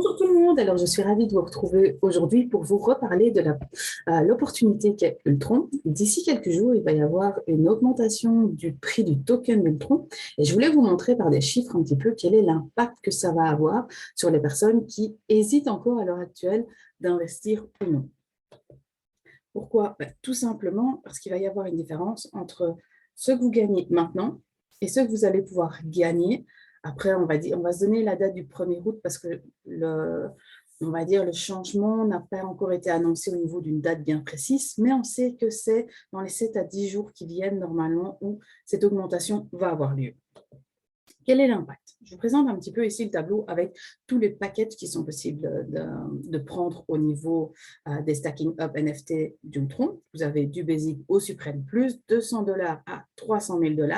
Bonjour tout le monde, alors je suis ravie de vous retrouver aujourd'hui pour vous reparler de l'opportunité qu'est Ultron. D'ici quelques jours, il va y avoir une augmentation du prix du token Ultron et je voulais vous montrer par des chiffres un petit peu quel est l'impact que ça va avoir sur les personnes qui hésitent encore à l'heure actuelle d'investir ou non. Pourquoi? Tout simplement parce qu'il va y avoir une différence entre ce que vous gagnez maintenant et ce que vous allez pouvoir gagner. Après, on va se donner la date du 1er août parce que on va dire le changement n'a pas encore été annoncé au niveau d'une date bien précise, mais on sait que c'est dans les 7 à 10 jours qui viennent normalement où cette augmentation va avoir lieu. Quel est l'impact? Je vous présente un petit peu ici le tableau avec tous les packages qui sont possibles de prendre au niveau des Stacking Up NFT d'Ultron. Vous avez du Basic au Supreme Plus, $200 à 300 000 $.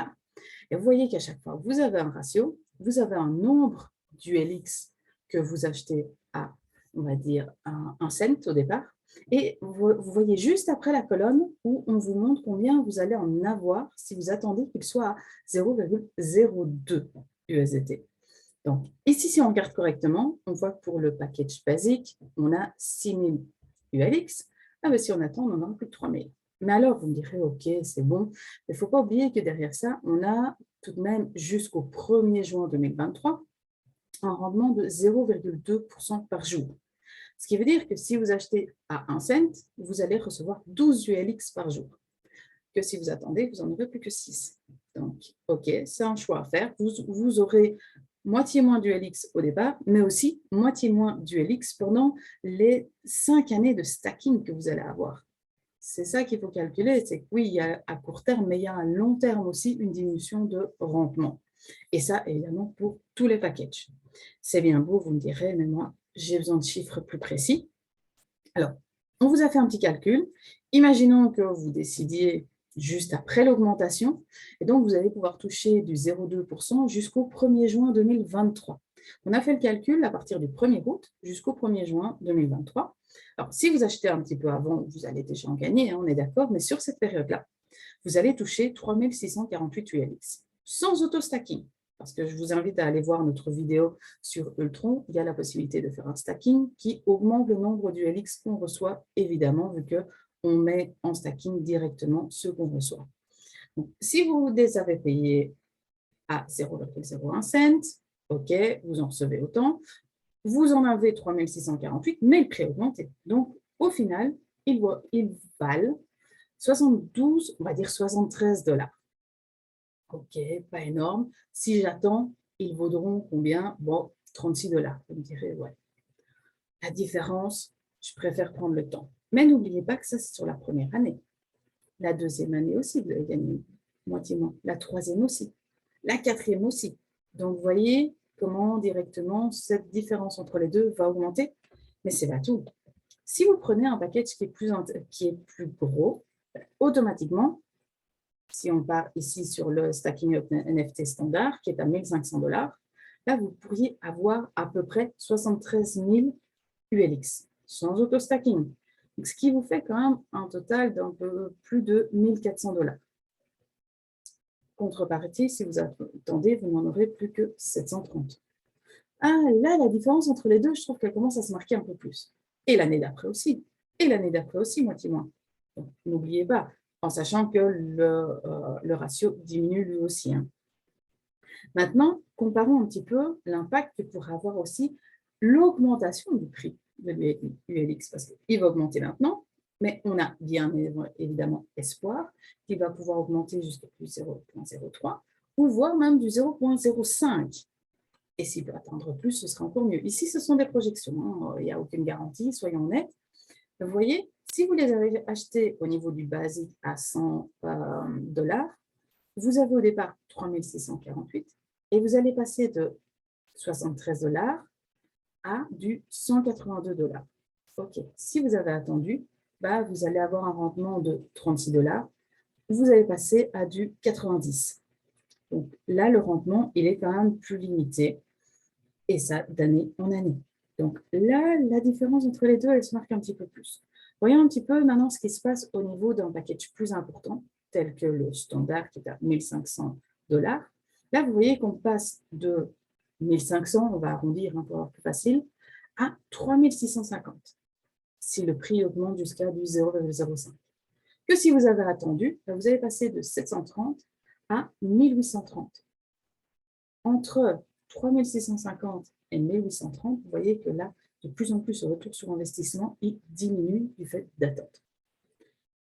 Et vous voyez qu'à chaque fois, vous avez un ratio, vous avez un nombre d'ULX que vous achetez à, on va dire, un cent au départ. Et vous voyez juste après la colonne où on vous montre combien vous allez en avoir si vous attendez qu'il soit à 0,02 USDT. Donc, ici, si on regarde correctement, on voit que pour le package basique, on a 6000 ULX. Ah ben, si on attend, on en aura plus de 3000. Mais alors, vous me direz, OK, c'est bon. Mais il ne faut pas oublier que derrière ça, on a tout de même jusqu'au 1er juin 2023 un rendement de 0,2% par jour. Ce qui veut dire que si vous achetez à 1 cent, vous allez recevoir 12 ULX par jour. Que si vous attendez, vous n'en aurez plus que 6. Donc, OK, c'est un choix à faire. Vous aurez moitié moins d'ULX au départ, mais aussi moitié moins d'ULX pendant les 5 années de stacking que vous allez avoir. C'est ça qu'il faut calculer, c'est que oui, il y a à court terme, mais il y a à long terme aussi une diminution de rendement. Et ça, évidemment, pour tous les packages. C'est bien beau, vous me direz, mais moi, j'ai besoin de chiffres plus précis. Alors, on vous a fait un petit calcul. Imaginons que vous décidiez juste après l'augmentation, et donc vous allez pouvoir toucher du 0,2% jusqu'au 1er juin 2023. On a fait le calcul à partir du 1er août jusqu'au 1er juin 2023. Alors, si vous achetez un petit peu avant, vous allez déjà en gagner, hein, on est d'accord, mais sur cette période-là, vous allez toucher 3648 ULX, sans auto-stacking. Parce que je vous invite à aller voir notre vidéo sur Ultron, il y a la possibilité de faire un stacking qui augmente le nombre d'ULX qu'on reçoit, évidemment, vu qu'on met en stacking directement ce qu'on reçoit. Donc, si vous les avez payés à 0,01 cent, OK, vous en recevez autant, vous en avez 3648, mais le prix a augmenté. Donc, au final, ils valent 72, on va dire 73 $. OK, pas énorme. Si j'attends, ils vaudront combien? Bon, 36 $. Vous me direz, ouais. La différence, je préfère prendre le temps. Mais n'oubliez pas que ça, c'est sur la première année. La deuxième année aussi, vous allez gagner moitié moins. La troisième aussi. La quatrième aussi. Donc, vous voyez comment directement cette différence entre les deux va augmenter. Mais c'est pas tout. Si vous prenez un package qui est plus gros, automatiquement, si on part ici sur le Stacking Up NFT standard, qui est à 1500 $, là, vous pourriez avoir à peu près 73 000 ULX, sans auto-stacking. Ce qui vous fait quand même un total d'un peu plus de 1400 $. Contrepartie, si vous attendez, vous n'en aurez plus que 730. Ah, là, la différence entre les deux, je trouve qu'elle commence à se marquer un peu plus. Et l'année d'après aussi. Et l'année d'après aussi, moitié moins. Donc, n'oubliez pas, en sachant que le ratio diminue lui aussi. Hein. Maintenant, comparons un petit peu l'impact que pourrait avoir aussi l'augmentation du prix de l'ULX, parce qu'il va augmenter maintenant, mais on a bien évidemment espoir qu'il va pouvoir augmenter jusqu'à plus 0,03 ou voire même du 0,05. Et s'il peut atteindre plus, ce sera encore mieux. Ici, ce sont des projections. Hein. Il n'y a aucune garantie, soyons honnêtes. Vous voyez, si vous les avez achetés au niveau du basique à 100 $, vous avez au départ 3648 et vous allez passer de 73 $ à du 182 $. OK. Si vous avez attendu, vous allez avoir un rendement de 36 $. Vous allez passer à du 90. Donc là, le rendement, il est quand même plus limité. Et ça, d'année en année. Donc là, la différence entre les deux, elle se marque un petit peu plus. Voyons un petit peu maintenant ce qui se passe au niveau d'un package plus important, tel que le standard qui est à 1500 $. Là, vous voyez qu'on passe de 1500, on va arrondir pour avoir plus facile, à 3650 si le prix augmente jusqu'à du 0,05. Que si vous avez attendu, vous allez passer de 730 à 1830. Entre 3650 et 1830, vous voyez que là, de plus en plus, le retour sur investissement il diminue du fait d'attente.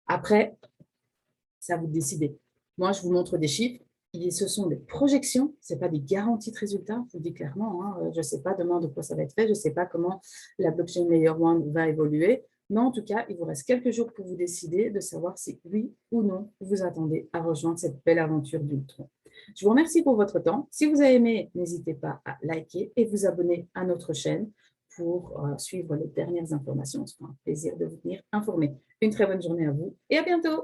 Après, ça vous décidez. Moi, je vous montre des chiffres. Ce sont des projections, ce n'est pas des garanties de résultats. Je vous dis clairement, hein, je ne sais pas demain de quoi ça va être fait, je ne sais pas comment la blockchain Layer 1 va évoluer. Mais en tout cas, il vous reste quelques jours pour vous décider de savoir si oui ou non vous attendez à rejoindre cette belle aventure d'Ultron. Je vous remercie pour votre temps. Si vous avez aimé, n'hésitez pas à liker et vous abonner à notre chaîne pour suivre les dernières informations. Ce sera un plaisir de vous tenir informé. Une très bonne journée à vous et à bientôt.